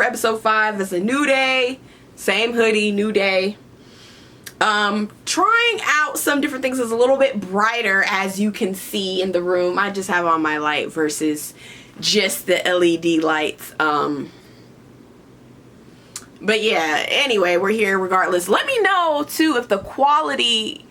for episode 5. It's a new day, same hoodie, new day. Trying out some different things. It's a little bit brighter, as you can see in the room. I just have on my light versus just the LED lights. But yeah, anyway, we're here regardless. Let me know too if the quality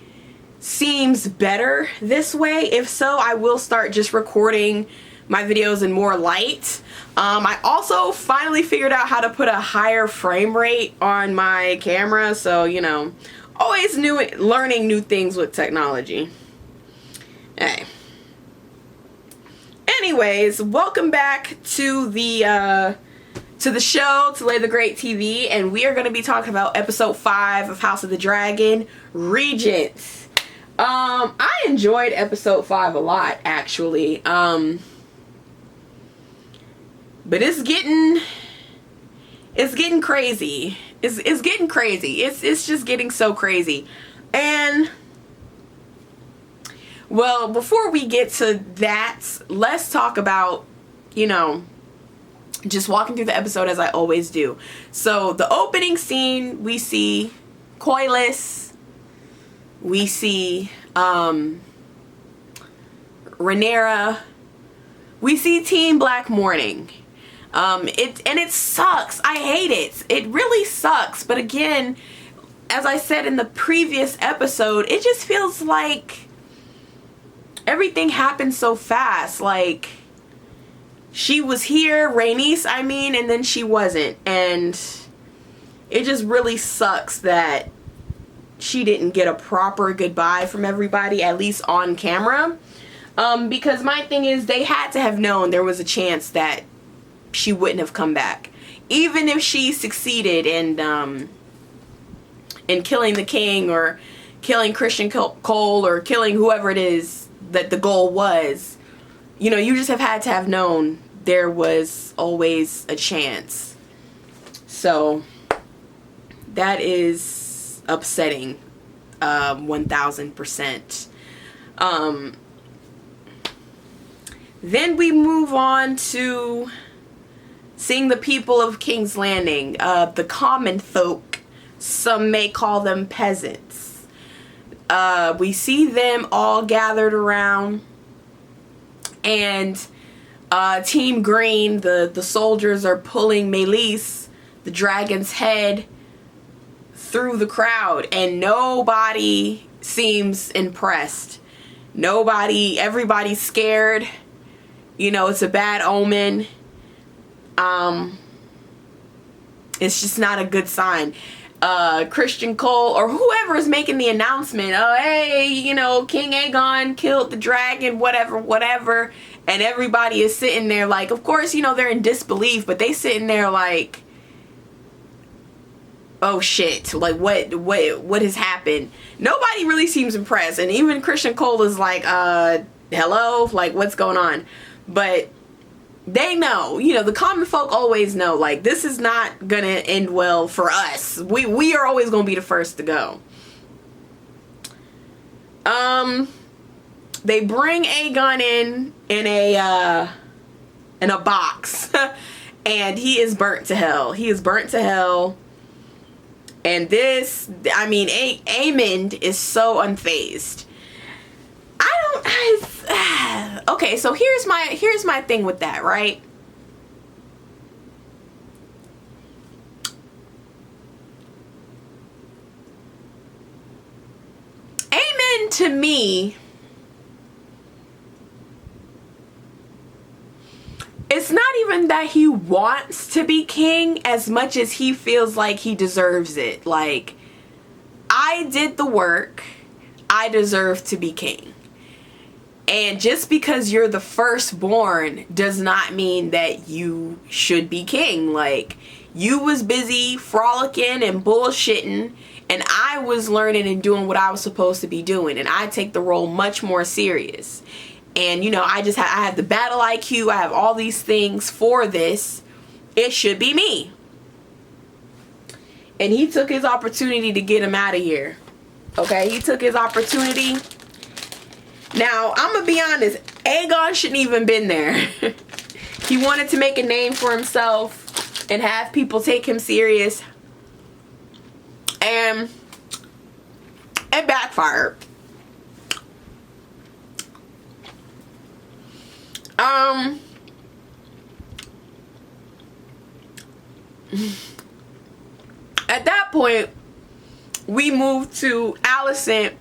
seems better this way. If so, I will start just recording my videos in more light. I also finally figured out how to put a higher frame rate on my camera, so you know, always learning new things with technology. Hey. Anyways, welcome back to the show, to Lay the Great TV, and we are going to be talking about episode 5 of House of the Dragon, Regents. I enjoyed episode 5 a lot, actually. But it's getting crazy. It's getting crazy. It's just getting so crazy. And well, before we get to that, let's talk about, you know, just walking through the episode as I always do. So the opening scene, we see Koilis, we see Rhaenyra, we see Team Black Mourning. It sucks. I hate it. It really sucks. But again, as I said in the previous episode, it just feels like everything happened so fast. Like, she was here, Rhaenys, I mean, and then she wasn't. And it just really sucks that she didn't get a proper goodbye from everybody, at least on camera. Because my thing is, they had to have known there was a chance that she wouldn't have come back. Even if she succeeded in killing the king, or killing Christian Cole, or killing whoever it is that the goal was, you know, you just have had to have known there was always a chance. So that is upsetting, 1000%. Then we move on to seeing the people of King's Landing, the common folk. Some may call them peasants. We see them all gathered around, and Team Green, the soldiers, are pulling Meleys, the dragon's head, through the crowd, and nobody seems impressed. Everybody's scared. You know, it's a bad omen. It's just not a good sign. Christian Cole, or whoever is making the announcement, oh, hey, you know, King Aegon killed the dragon, whatever. And everybody is sitting there like, of course, you know, they're in disbelief, but they sitting there like, oh shit, like what has happened? Nobody really seems impressed. And even Christian Cole is like, hello, like, what's going on? But they know, you know, the common folk always know, like, this is not gonna end well for us. We are always gonna be the first to go. They bring Aegon in a box, and he is burnt to hell. He is burnt to hell. And this, I mean, Aemond is so unfazed. Okay, so here's my thing with that, right? Aemond, to me, it's not even that he wants to be king as much as he feels like he deserves it. Like, I did the work, I deserve to be king. And just because you're the firstborn does not mean that you should be king. Like, you was busy frolicking and bullshitting, and I was learning and doing what I was supposed to be doing. And I take the role much more serious. And, you know, I have the battle IQ. I have all these things for this. It should be me. And he took his opportunity to get him out of here. Okay, he took his opportunity. Now, I'm going to be honest, Aegon shouldn't even been there. He wanted to make a name for himself. and have people take him serious. And it backfired. At that point, we moved to Alicent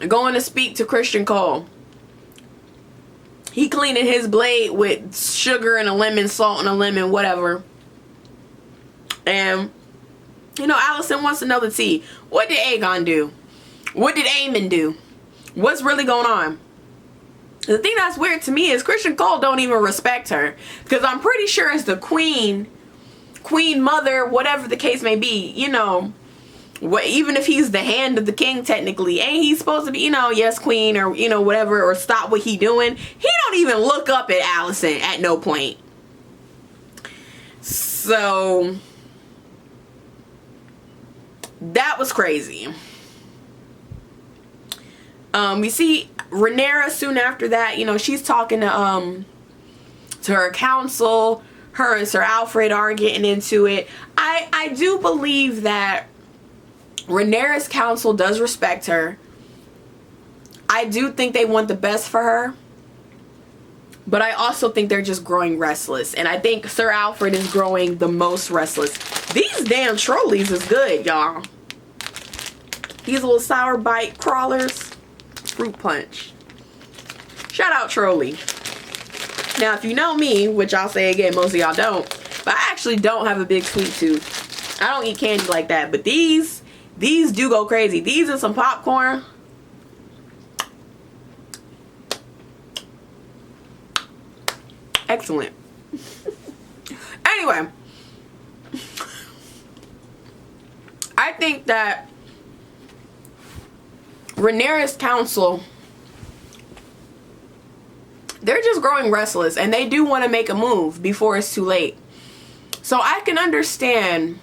going to speak to Christian Cole. He cleaning his blade with sugar and a lemon, salt and a lemon, whatever. And, you know, Alicent wants to know the tea. What did Aegon do? What did Daemon do? What's really going on? The thing that's weird to me is Christian Cole don't even respect her. Because I'm pretty sure it's the queen mother, whatever the case may be, you know. What, even if he's the hand of the king, technically, ain't he supposed to be, you know, yes, queen, or, you know, whatever, or stop what he doing? He don't even look up at Alicent at no point. So that was crazy. We see Rhaenyra soon after that, you know, she's talking to her council. Her and Sir Alfred are getting into it. I do believe that Rhaenyra's council does respect her. I do think they want the best for her. But I also think they're just growing restless. And I think Sir Alfred is growing the most restless. These damn trolleys is good, y'all. These little sour bite crawlers. Fruit punch. Shout out Trolley. Now, if you know me, which I'll say again, most of y'all don't, but I actually don't have a big sweet tooth. I don't eat candy like that, but these do go crazy. These and some popcorn. Excellent. Anyway, I think that Rhaenyra's council, they're just growing restless, and they do want to make a move before it's too late. So I can understand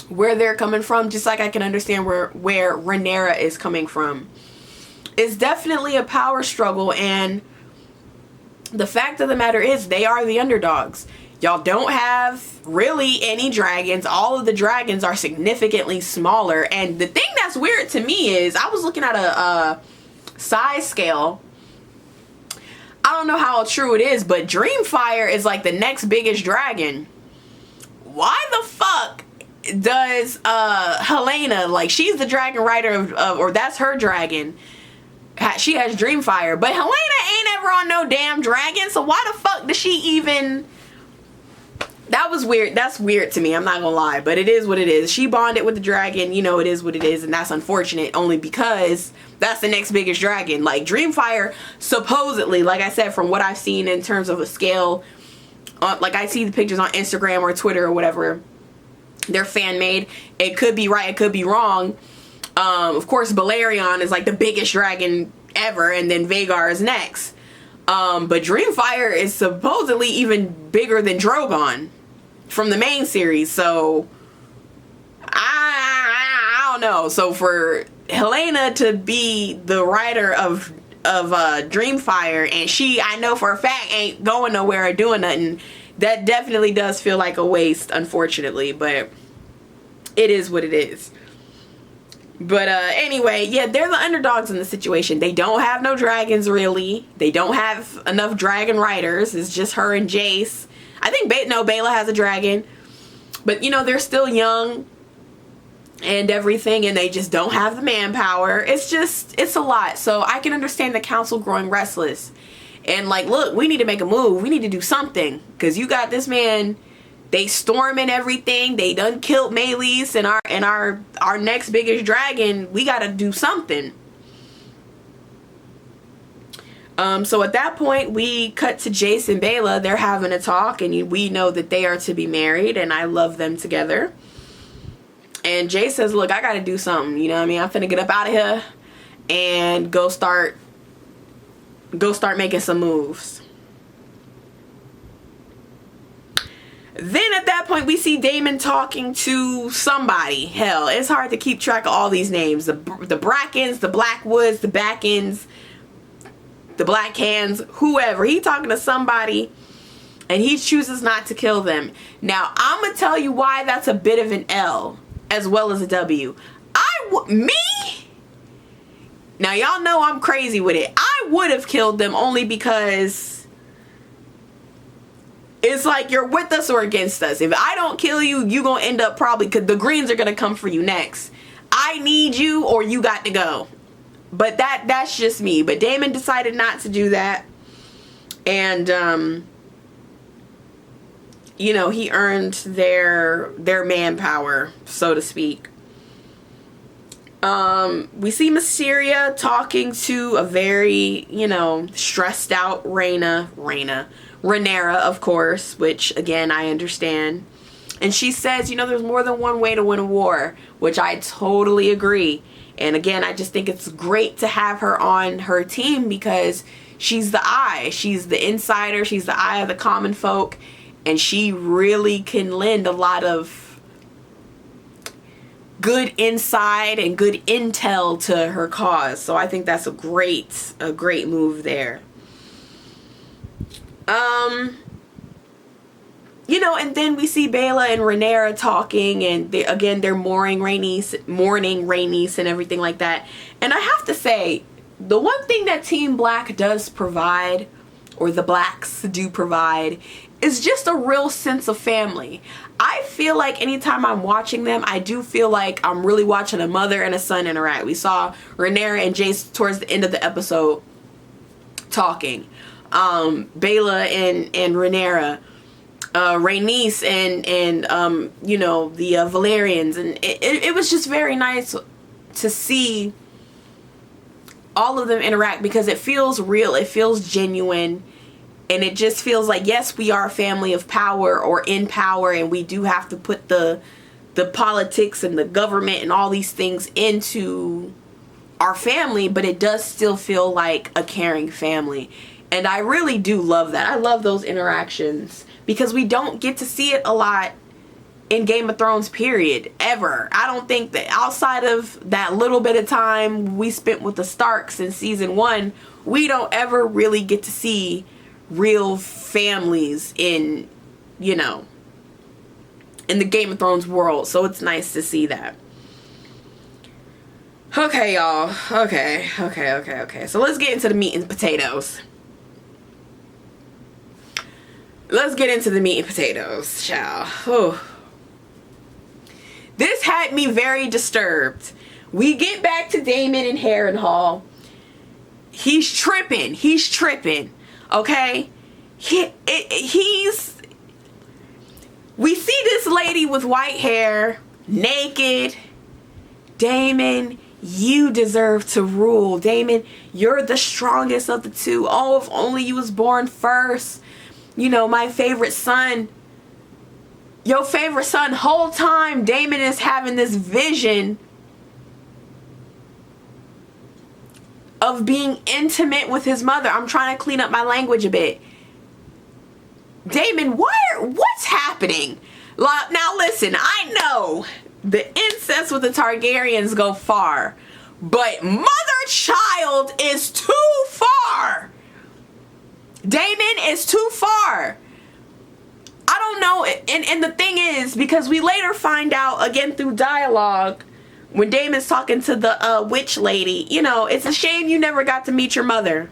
where they're coming from, just like I can understand where Rhaenyra is coming from. It's definitely a power struggle, and the fact of the matter is they are the underdogs. Y'all don't have really any dragons. All of the dragons are significantly smaller, and the thing that's weird to me is I was looking at a size scale. I don't know how true it is, but Dreamfire is like the next biggest dragon. Why the fuck does Helena, like, she's the dragon rider of or that's her dragon, she has Dreamfire, but Helena ain't ever on no damn dragon, so why the fuck does she even... That was weird. That's weird to me, I'm not gonna lie, but it is what it is. She bonded with the dragon, you know, it is what it is, and that's unfortunate only because that's the next biggest dragon. Like, Dreamfire, supposedly, like I said, from what I've seen in terms of a scale, like I see the pictures on Instagram or Twitter or whatever, they're fan made. It could be right, it could be wrong. Of course, Balerion is like the biggest dragon ever, and then Vhagar is next. But Dreamfire is supposedly even bigger than Drogon from the main series, so I don't know. So for Helena to be the writer of Dreamfire, and she, I know for a fact, ain't going nowhere or doing nothing, that definitely does feel like a waste, unfortunately, but it is what it is. But anyway, yeah, they're the underdogs in the situation. They don't have no dragons, really. They don't have enough dragon riders. It's just her and Jace. I think Baela has a dragon. But, you know, they're still young and everything, and they just don't have the manpower. It's a lot. So I can understand the council growing restless. And, like, look, we need to make a move. We need to do something. Because you got this man... They storming everything. They done killed Meleys and our next biggest dragon. We gotta do something. So at that point, we cut to Jace and Baela. They're having a talk, and we know that they are to be married, and I love them together. And Jace says, look, I gotta do something. You know what I mean? I'm finna get up out of here and go start making some moves. Then at that point, we see Daemon talking to somebody. Hell, it's hard to keep track of all these names. The Brackens, the Blackwoods, the Backens, the Blackhands, whoever. He talking to somebody, and he chooses not to kill them. Now, I'm gonna tell you why that's a bit of an L as well as a W. Me? Now, y'all know I'm crazy with it. I would have killed them only because it's like you're with us or against us. If I don't kill you, you gonna end up probably, because the Greens are gonna come for you next. I need you or you got to go. But that's just me. But Daemon decided not to do that. And, you know, he earned their manpower, so to speak. We see Mysteria talking to a very, you know, stressed out Rhaenyra, of course, which, again, I understand. And she says, you know, there's more than one way to win a war, which I totally agree. And again, I just think it's great to have her on her team because she's the eye. She's the insider. She's the eye of the common folk. And she really can lend a lot of good insight and good intel to her cause. So I think that's a great move there. You know, and then we see Baela and Rhaenyra talking, and they're mourning Rhaenys and everything like that. And I have to say, the one thing that Team Black does provide, or the Blacks do provide, is just a real sense of family. I feel like anytime I'm watching them, I do feel like I'm really watching a mother and a son interact. We saw Rhaenyra and Jace towards the end of the episode talking. Baela and Rhaenyra. Rhaenys and you know, the Valerians, and it was just very nice to see all of them interact because it feels real, it feels genuine, and it just feels like, yes, we are a family of power or in power, and we do have to put the politics and the government and all these things into our family, but it does still feel like a caring family. And I really do love that. I love those interactions because we don't get to see it a lot in Game of Thrones, period, ever. I don't think that outside of that little bit of time we spent with the Starks in season 1, we don't ever really get to see real families in, you know, in the Game of Thrones world. So it's nice to see that. Okay, y'all. Okay. So let's get into the meat and potatoes. Let's get into the meat and potatoes, child. Whew. This had me very disturbed. We get back to Daemon and Harrenhal. He's tripping. Okay? We see this lady with white hair, naked. Daemon, you deserve to rule. Daemon, you're the strongest of the two. Oh, if only you was born first. You know, my favorite son. Your favorite son, whole time Daemon is having this vision of being intimate with his mother. I'm trying to clean up my language a bit. Daemon, what's happening? Now listen, I know the incest with the Targaryens go far, but mother-child is too far. Daemon is too far. I don't know. And the thing is, because we later find out, again through dialogue, when Daemon's talking to the witch lady, you know, it's a shame you never got to meet your mother.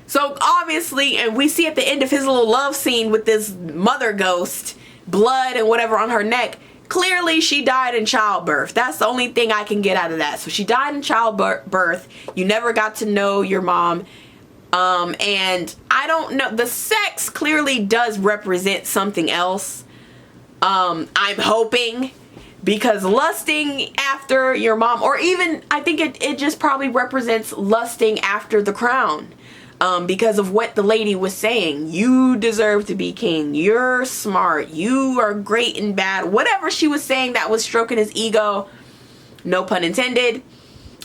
So obviously, and we see at the end of his little love scene with this mother ghost, blood and whatever on her neck, clearly she died in childbirth. That's the only thing I can get out of that. So she died in childbirth. You never got to know your mom. And I don't know, the sex clearly does represent something else. I'm hoping, because lusting after your mom, or even I think it just probably represents lusting after the crown. Because of what the lady was saying. You deserve to be king. You're smart. You are great and bad. Whatever she was saying that was stroking his ego. No pun intended.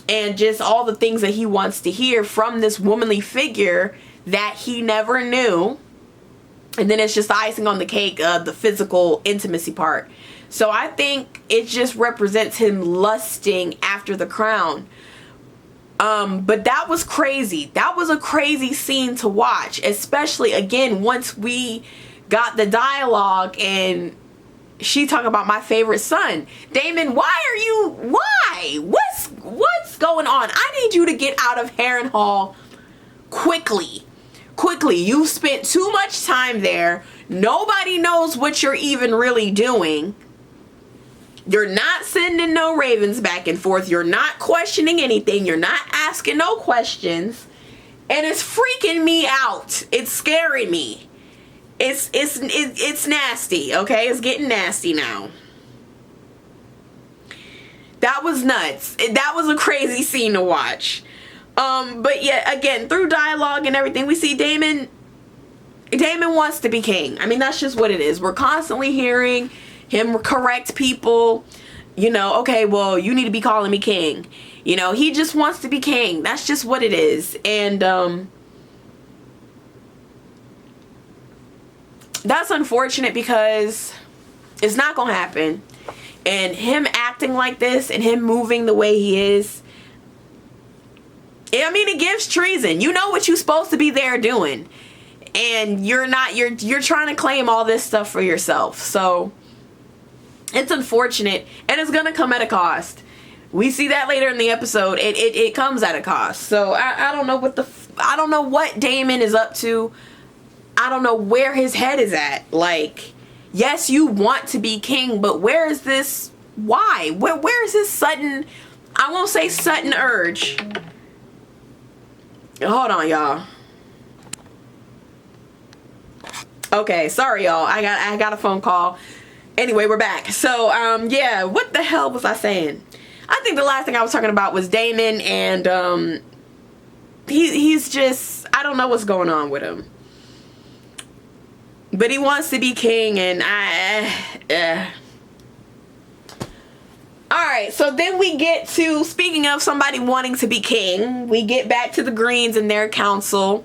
And just all the things that he wants to hear from this womanly figure that he never knew. And then it's just the icing on the cake, the physical intimacy part. So I think it just represents him lusting after the crown. But that was crazy. That was a crazy scene to watch, especially again once we got the dialogue and she talking about my favorite son. Daemon, why? What's going on? I need you to get out of Harrenhal quickly. You've spent too much time there. Nobody knows what you're even really doing. You're not sending no ravens back and forth. You're not questioning anything. You're not asking no questions. And it's freaking me out. It's scaring me. It's nasty, okay? It's getting nasty now. That was nuts. That was a crazy scene to watch. But yeah, again, through dialogue and everything, we see Daemon wants to be king. I mean, that's just what it is. We're constantly hearing him correct people, you know, okay, well, you need to be calling me king. You know, he just wants to be king. That's just what it is. And that's unfortunate because it's not gonna happen. And him acting like this and him moving the way he is, I mean, it gives treason. You know what you're supposed to be there doing, and you're not. You're trying to claim all this stuff for yourself. So it's unfortunate, and it's gonna come at a cost. We see that later in the episode. It comes at a cost. So I don't know I don't know what Daemon is up to. I don't know where his head is at. Like, yes, you want to be king, but where is this? Why? Where is this sudden? I won't say sudden urge. Hold on, y'all. Okay, sorry, y'all. I got a phone call. Anyway, we're back. So, yeah, what the hell was I saying? I think the last thing I was talking about was Daemon, and he's just, I don't know what's going on with him. But he wants to be king, and Alright, so then we get to, speaking of somebody wanting to be king, we get back to the Greens and their council.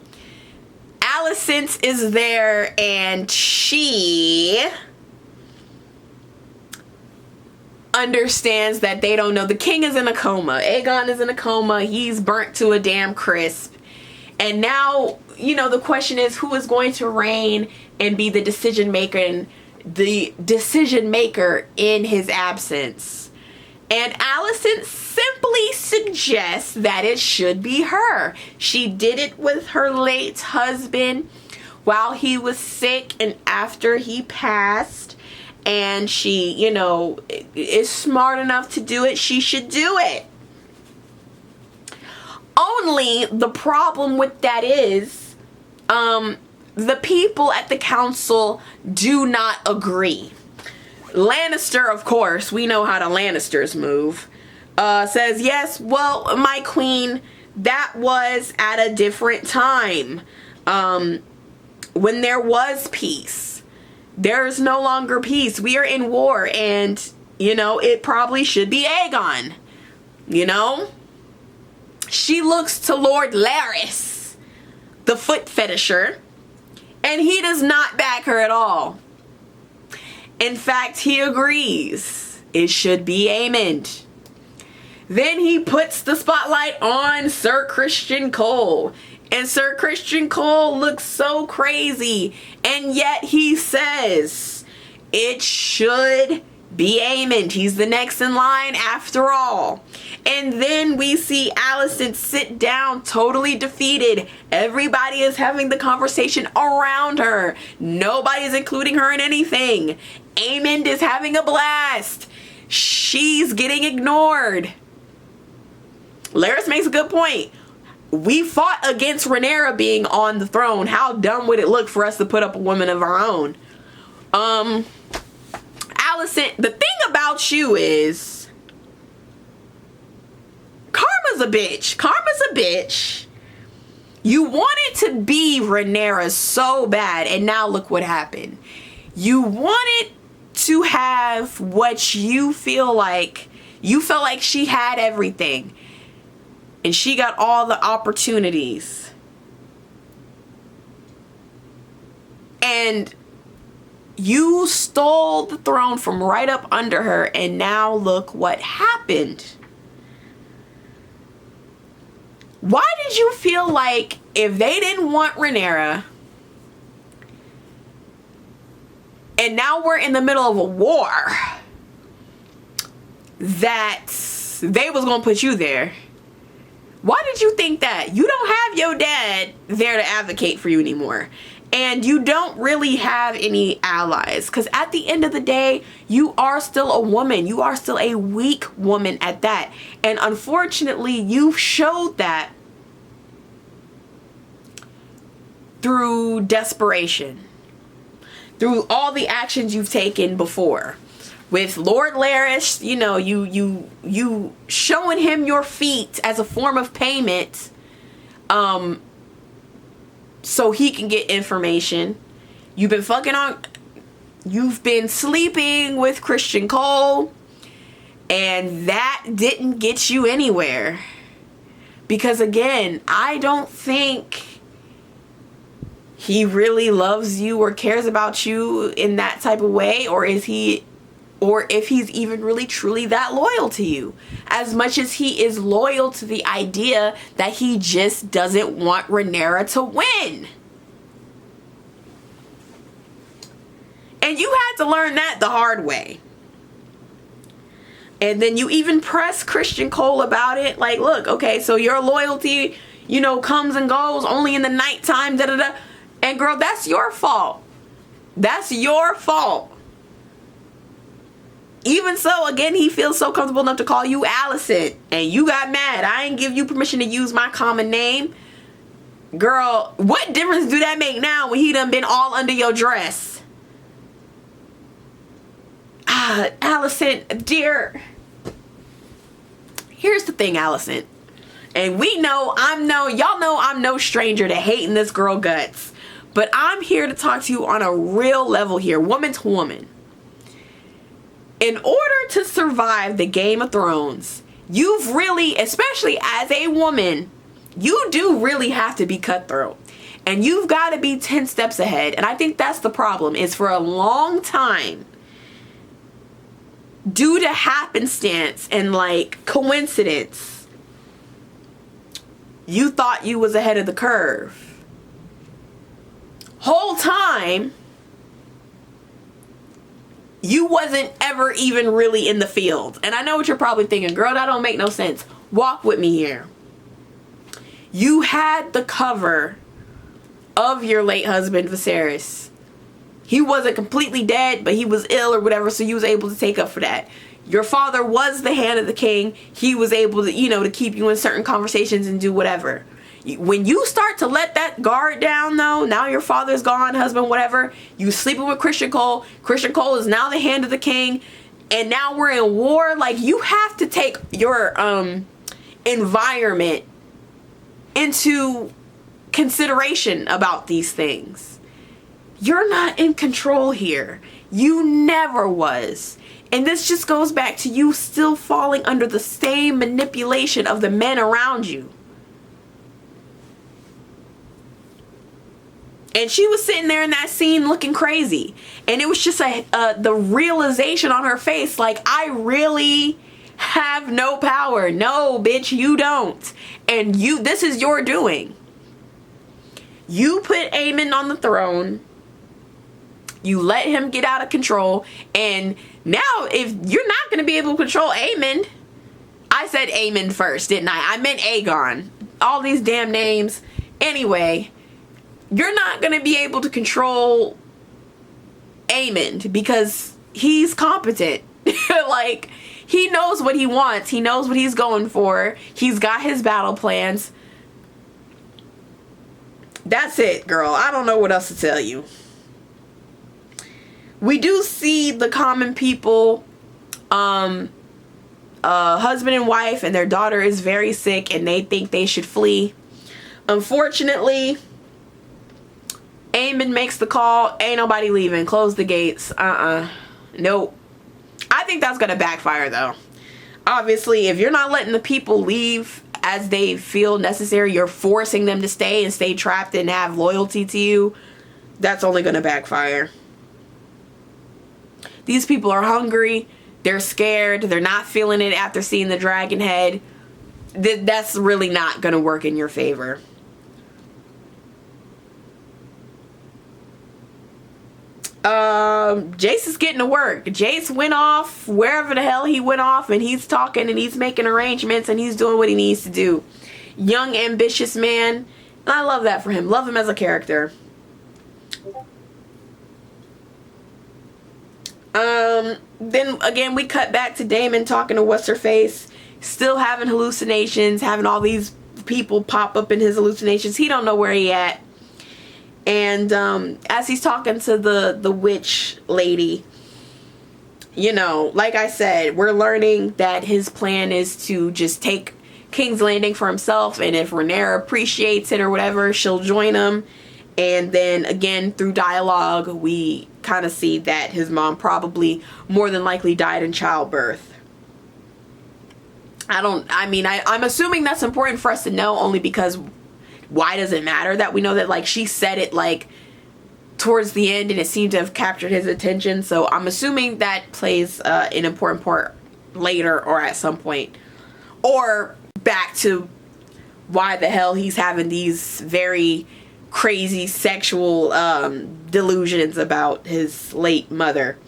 Alicent is there, and she understands that they don't know. The king is in a coma. Aegon is in a coma. He's burnt to a damn crisp. And now, you know, the question is, who is going to reign and be the decision maker in his absence? And Alicent simply suggests that it should be her. She did it with her late husband while he was sick and after he passed. And she, you know, is smart enough to do it. She should do it. Only the problem with that is the people at the council do not agree. Lannister, of course, we know how the Lannisters move, says, yes, well, my queen, that was at a different time, when there was peace. There's no longer peace. We are in war, and, you know, it probably should be Aegon, you know? She looks to Lord Larys, the foot fetisher, and he does not back her at all. In fact, he agrees it should be Aemond. Then he puts the spotlight on Sir Criston Cole. And Sir Criston Cole looks so crazy. And yet he says it should be Aemond. He's the next in line after all. And then we see Alicent sit down totally defeated. Everybody is having the conversation around her. Nobody's including her in anything. Aemond is having a blast. She's getting ignored. Larys makes a good point. We fought against Rhaenyra being on the throne. How dumb would it look for us to put up a woman of our own? Alicent, the thing about you is karma's a bitch. Karma's a bitch. You wanted to be Rhaenyra so bad, and now look what happened. You wanted to have what you feel like. You felt like she had everything, and she got all the opportunities. And you stole the throne from right up under her, and now look what happened. Why did you feel like if they didn't want Rhaenyra, and now we're in the middle of a war, that they was gonna put you there? Why did you think that? You don't have your dad there to advocate for you anymore. And you don't really have any allies. Because at the end of the day, you are still a woman. You are still a weak woman at that. And unfortunately, you've showed that through desperation. Through all the actions you've taken before. With Lord Larys, you know, you showing him your feet as a form of payment, so he can get information. You've been sleeping with Christian Cole, and that didn't get you anywhere. Because again, I don't think he really loves you or cares about you in that type of way, or if he's even really truly that loyal to you, as much as he is loyal to the idea that he just doesn't want Rhaenyra to win. And you had to learn that the hard way. And then you even press Christian Cole about it. Like, look, okay, so your loyalty, you know, comes and goes only in the nighttime, da da da. And girl, that's your fault. That's your fault. Even so, again, he feels so comfortable enough to call you Alicent. And you got mad. I ain't give you permission to use my common name. Girl, what difference do that make now when he done been all under your dress? Alicent, dear. Here's the thing, Alicent. And y'all know I'm no stranger to hating this girl guts. But I'm here to talk to you on a real level here, woman to woman. In order to survive the Game of Thrones, you've really, especially as a woman, you do really have to be cutthroat. And you've got to be 10 steps ahead. And I think that's the problem, is for a long time, due to happenstance and like coincidence, you thought you was ahead of the curve. Whole time, you wasn't ever even really in the field. And I know what you're probably thinking, girl, that don't make no sense. Walk with me here. You had the cover of your late husband, Viserys. He wasn't completely dead, but he was ill or whatever, so you was able to take up for that. Your father was the hand of the king. He was able to, you know, to keep you in certain conversations and do whatever. When you start to let that guard down, though, now your father's gone, husband, whatever, you sleeping with Christian Cole. Christian Cole is now the hand of the king, and now we're in war. Like, you have to take your environment into consideration about these things. You're not in control here. You never was. And this just goes back to you still falling under the same manipulation of the men around you. And she was sitting there in that scene looking crazy. And it was just the realization on her face, like, I really have no power. No, bitch, you don't. And this is your doing. You put Aemon on the throne. You let him get out of control. And now, if you're not going to be able to control Aemon, I said Aemon first, didn't I? I meant Aegon. All these damn names. Anyway, you're not going to be able to control Aemon because he's competent. Like, he knows what he wants. He knows what he's going for. He's got his battle plans. That's it, girl. I don't know what else to tell you. We do see the common people, husband and wife, and their daughter is very sick and they think they should flee. Unfortunately, Aemon makes the call. Ain't nobody leaving. Close the gates. Nope. I think that's gonna backfire, though. Obviously, if you're not letting the people leave as they feel necessary, you're forcing them to stay and stay trapped and have loyalty to you. That's only gonna backfire. These people are hungry. They're scared. They're not feeling it after seeing the dragon head. that's really not gonna work in your favor. Jace is getting to work. Jace went off wherever the hell he went off, and he's talking and he's making arrangements and he's doing what he needs to do. Young, ambitious man, and I love that for him. Love him as a character. Then again, we cut back to Daemon talking to what's-her-face, still having hallucinations, having all these people pop up in his hallucinations. He don't know where he at. And as he's talking to the witch lady, you know, like I said, we're learning that his plan is to just take King's Landing for himself, and if Rhaenyra appreciates it or whatever, she'll join him. And then again, through dialogue, we kind of see that his mom probably more than likely died in childbirth. I'm assuming that's important for us to know, only because why does it matter that we know that, like, she said it like towards the end and it seemed to have captured his attention? So I'm assuming that plays an important part later or at some point, or back to why the hell he's having these very crazy sexual delusions about his late mother.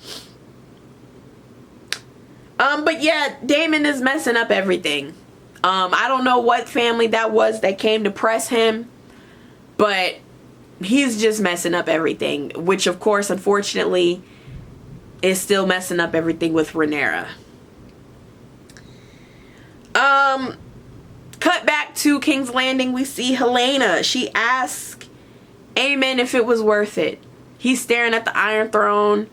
But yeah, Daemon is messing up everything. I don't know what family that was that came to press him, but he's just messing up everything, which of course, unfortunately, is still messing up everything with Rhaenyra. Cut back to King's Landing, we see Helena. She asks Aemon if it was worth it. He's staring at the Iron Throne.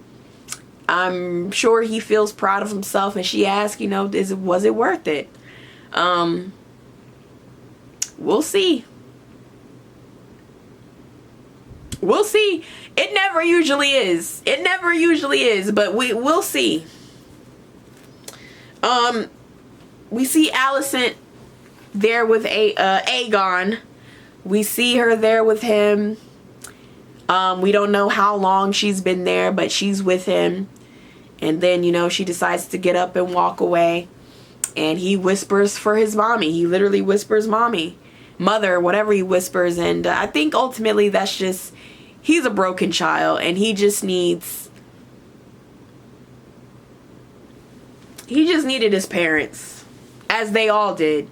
I'm sure he feels proud of himself, and she asks, you know, was it worth it? We'll see. We'll see. It never usually is. It never usually is, but we'll see. We see Alicent there with Aegon. We see her there with him. We don't know how long she's been there, but she's with him. And then, you know, she decides to get up and walk away. And he whispers for his mommy. He literally whispers mommy, mother, whatever he whispers. And I think ultimately that's just, he's a broken child, and he just needed his parents, as they all did.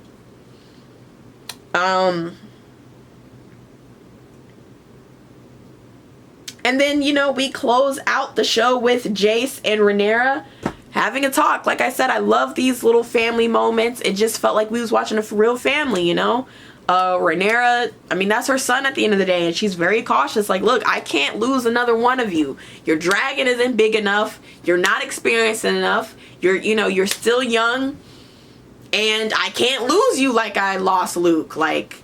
And then, you know, we close out the show with Jace and Rhaenyra having a talk. Like I said, I love these little family moments. It just felt like we was watching a real family, you know. Rhaenyra, I mean, that's her son at the end of the day, and she's very cautious. Like, look, I can't lose another one of you. Your dragon isn't big enough. You're not experienced enough. You're still young, and I can't lose you like I lost Luke. Like,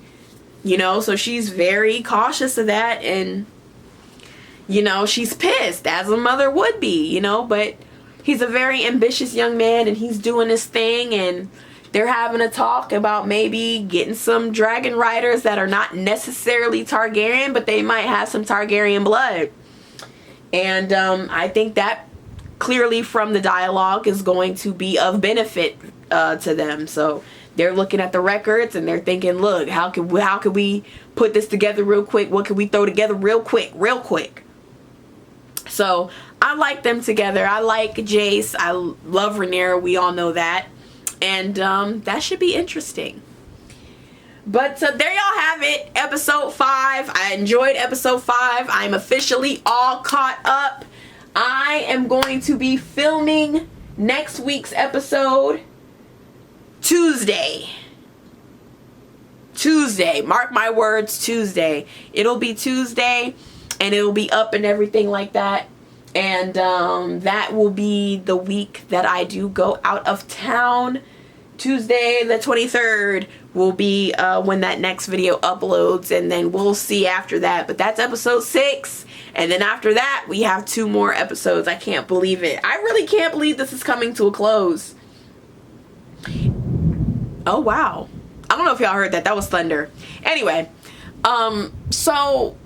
you know, so she's very cautious of that, and you know, she's pissed, as a mother would be, you know, but he's a very ambitious young man, and he's doing his thing, and they're having a talk about maybe getting some dragon riders that are not necessarily Targaryen, but they might have some Targaryen blood. And I think that clearly from the dialogue is going to be of benefit to them. So they're looking at the records and they're thinking, look, how could we put this together real quick? What can we throw together real quick? So I like them together. I like Jace. I love Rhaenyra. We all know that. And that should be interesting. But there y'all have it. Episode 5. I enjoyed episode 5. I'm officially all caught up. I am going to be filming next week's episode Tuesday. Mark my words, Tuesday. It'll be Tuesday, and it'll be up and everything like that. And that will be the week that I do go out of town. Tuesday the 23rd will be when that next video uploads, and then we'll see after that. But that's episode 6, and then after that we have 2 more episodes. I can't believe it. I really can't believe this is coming to a close. Oh wow, I don't know if y'all heard that. That was thunder. Anyway, so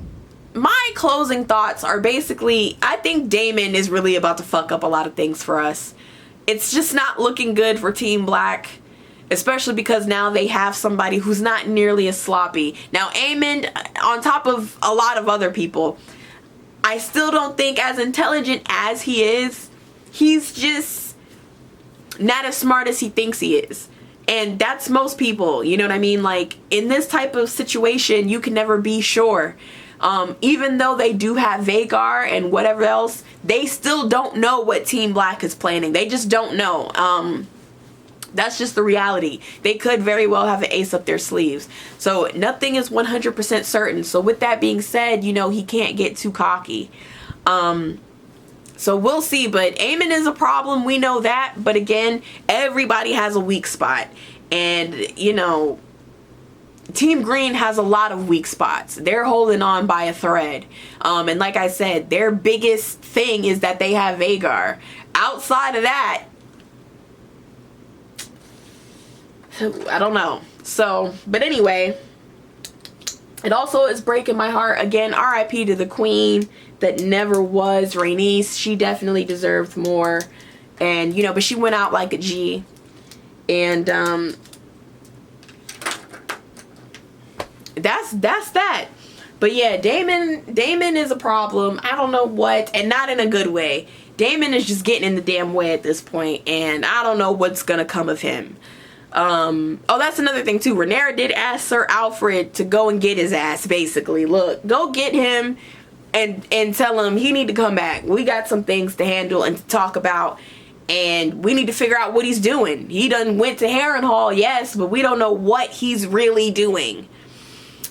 my closing thoughts are basically, I think Daemon is really about to fuck up a lot of things for us. It's just not looking good for Team Black. especially because now they have somebody who's not nearly as sloppy. Now, Aemon, on top of a lot of other people, I still don't think as intelligent as he is, he's just not as smart as he thinks he is. And that's most people, you know what I mean? Like, in this type of situation, you can never be sure. Even though they do have Vhagar and whatever else, they still don't know what Team Black is planning. They just don't know. That's just the reality. They could very well have an ace up their sleeves. So nothing is 100% certain. So with that being said, you know, he can't get too cocky. So we'll see. But Aemon is a problem. We know that. But again, everybody has a weak spot. And, you know, Team Green has a lot of weak spots. They're holding on by a thread. And like I said, their biggest thing is that they have Vhagar. Outside of that, I don't know. So, but anyway, it also is breaking my heart. Again, RIP to the queen that never was, Rhaenys. She definitely deserved more. And, you know, but she went out like a G. And, that's that. But yeah, Daemon is a problem. I don't know what, and not in a good way. Daemon is just getting in the damn way at this point, and I don't know what's gonna come of him. Oh, that's another thing too. Rhaenyra did ask Sir Alfred to go and get his ass, basically. Look, go get him and tell him he need to come back. We got some things to handle and to talk about, and we need to figure out what he's doing. He done went to Harrenhal, yes, but we don't know what he's really doing.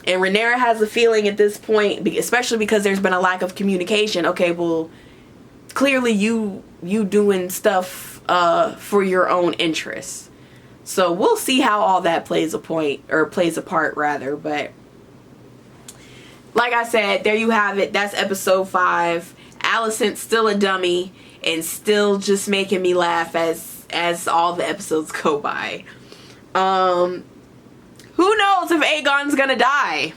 And Rhaenyra has a feeling at this point, especially because there's been a lack of communication. Okay, well, clearly you doing stuff for your own interests. So we'll see how all that plays a part rather. But like I said, there you have it. That's episode 5. Alicent's still a dummy and still just making me laugh as all the episodes go by. Who knows if Aegon's gonna die?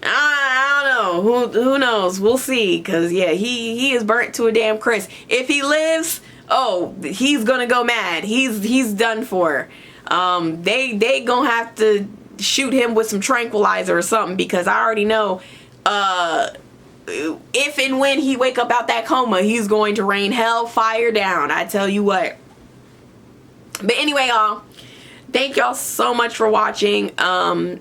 I don't know. Who knows? We'll see. Because, yeah, he is burnt to a damn crisp. If he lives, oh, he's gonna go mad. He's done for. They gonna have to shoot him with some tranquilizer or something, because I already know if and when he wake up out that coma, he's going to rain hell fire down. I tell you what. But anyway, y'all, thank y'all so much for watching.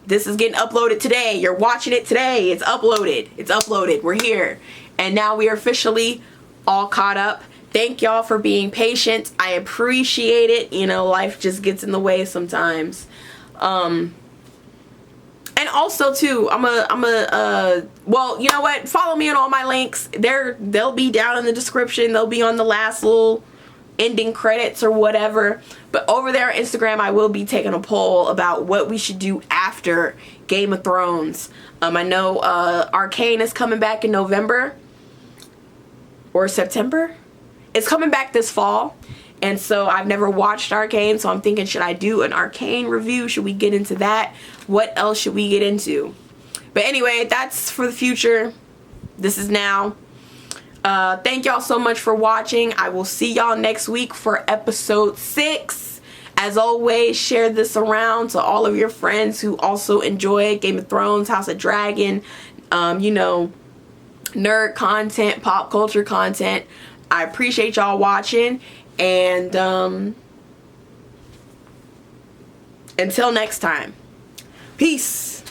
This is getting uploaded today. You're watching it today. It's uploaded. It's uploaded. We're here. And now we are officially all caught up. Thank y'all for being patient. I appreciate it. You know, life just gets in the way sometimes. And also too, well, you know what? Follow me on all my links. They'll be down in the description. They'll be on the last little ending credits or whatever. But over there on Instagram, I will be taking a poll about what we should do after Game of Thrones. I know Arcane is coming back in November or September. It's coming back this fall. And so I've never watched Arcane, so I'm thinking, should I do an Arcane review? Should we get into that? What else should we get into? But anyway, that's for the future. This is now. Thank y'all so much for watching. I will see y'all next week for episode 6. As always, share this around to all of your friends who also enjoy Game of Thrones, House of Dragon, you know, nerd content, pop culture content. I appreciate y'all watching, and until next time, peace.